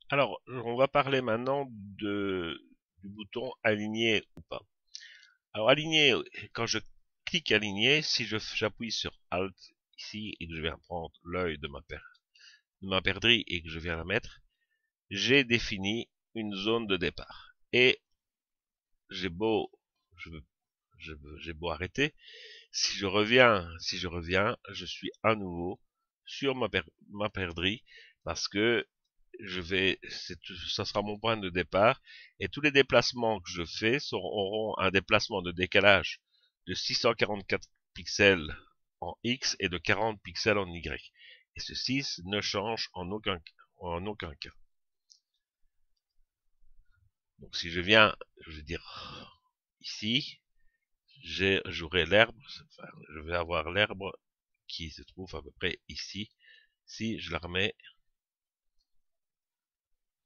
Alors, on va parler maintenant du bouton aligner ou pas. Alors, aligner, quand je clique aligner, si j'appuie sur Alt ici et que je viens prendre l'œil de ma perdrix et que je viens la mettre, j'ai défini une zone de départ. Et j'ai beau, je, j'ai beau arrêter, si je reviens, je suis à nouveau sur ma perdrix parce que ça sera mon point de départ et tous les déplacements que je fais auront un déplacement de décalage de 644 pixels en X et de 40 pixels en Y. Et ceci ne change en aucun cas. Donc si je viens, je vais dire ici, j'aurai l'herbe, enfin, je vais avoir l'herbe qui se trouve à peu près ici. Si je la remets,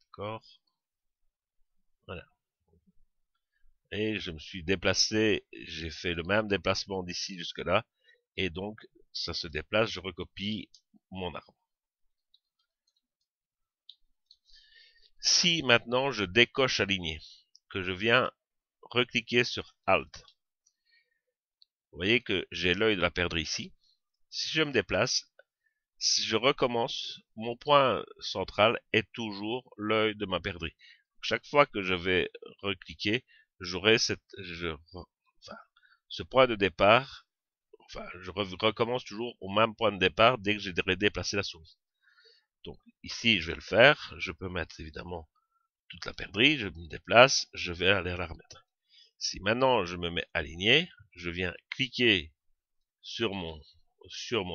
d'accord, voilà. Et je me suis déplacé, j'ai fait le même déplacement d'ici jusque là, et donc ça se déplace, je recopie mon arbre. Si maintenant je décoche aligné, que je viens recliquer sur Alt, vous voyez que j'ai l'œil de la perdrix ici. Si je me déplace, si je recommence, mon point central est toujours l'œil de ma perdrix. Chaque fois que je vais recliquer, j'aurai enfin, ce point de départ. Enfin, je recommence toujours au même point de départ dès que j'ai déplacé la souris. Donc ici, je vais le faire. Je peux mettre évidemment toute la perdrix. Je me déplace. Je vais aller la remettre. Si maintenant je me mets aligné, je viens cliquer sur mon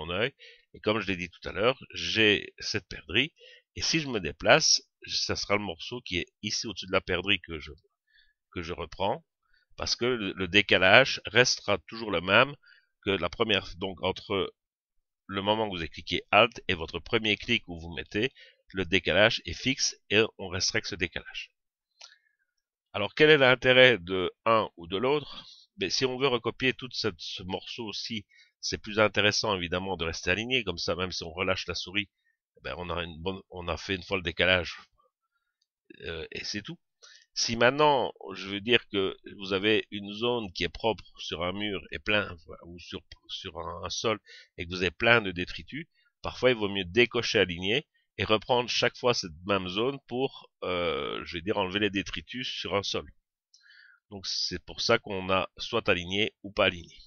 œil. Et comme je l'ai dit tout à l'heure, j'ai cette perdrix. Et si je me déplace, ça sera le morceau qui est ici au-dessus de la perdrix que je reprends. Parce que le décalage restera toujours le même que la première. Donc entre le moment que vous avez cliqué Alt et votre premier clic où vous mettez, le décalage est fixe et on resterait que ce décalage. Alors quel est l'intérêt de un ou de l'autre? Mais si on veut recopier tout ce morceau-ci, c'est plus intéressant évidemment de rester aligné, comme ça même si on relâche la souris, on a fait une fois le décalage et c'est tout. Si maintenant, je veux dire que vous avez une zone qui est propre sur un mur et plein, ou sur un sol, et que vous avez plein de détritus, parfois il vaut mieux décocher aligné et reprendre chaque fois cette même zone pour, je vais dire, enlever les détritus sur un sol. Donc c'est pour ça qu'on a soit aligné ou pas aligné.